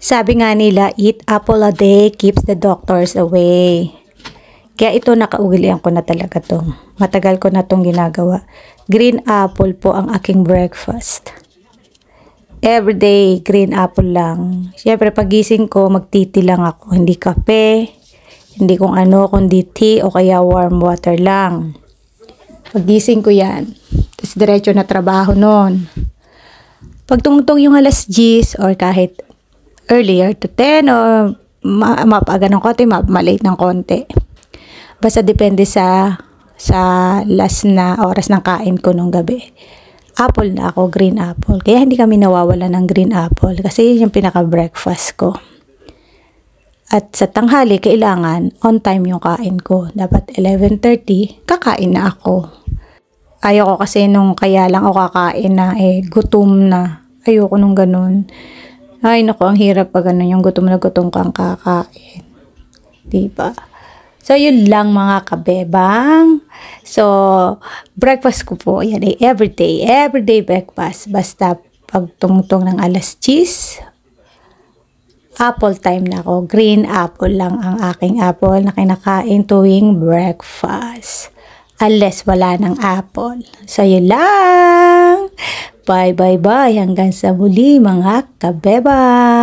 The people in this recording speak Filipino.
Sabi nga nila, eat apple a day keeps the doctors away. Kaya ito nakaugalian ko na talaga to. Matagal ko na tong ginagawa. Green apple po ang aking breakfast. Everyday, green apple lang. Siyempre, pagising ko, magtiti lang ako. Hindi kape, hindi kung ano, kundi tea o kaya warm water lang. Pagising ko yan. Tapos diretso na trabaho nun. Pag tumutong yung alas 10 or kahit earlier to 10 o mapaga ng konti, malate ng konti. Basta depende sa last na oras ng kain ko nung gabi. Apple na ako, green apple. Kaya hindi kami nawawala ng green apple kasi yun yung pinaka-breakfast ko. At sa tanghali, kailangan on time yung kain ko. Dapat 11:30, kakain na ako. Ayoko kasi nung kaya lang ako kakain na gutom na. Ayoko nung ganun. Ay, naku, ang hirap pag ganun yung gutom na gutom kang kakain. Diba? So, yun lang mga kabebang. So, breakfast ko po, yan ay everyday breakfast. Basta pag tumutong ng alas 10, apple time na ako. Green apple lang ang aking apple na kinakain tuwing breakfast. Unless wala ng apple. So, yun lang. Bye. Hanggang sa muli mga kabebang.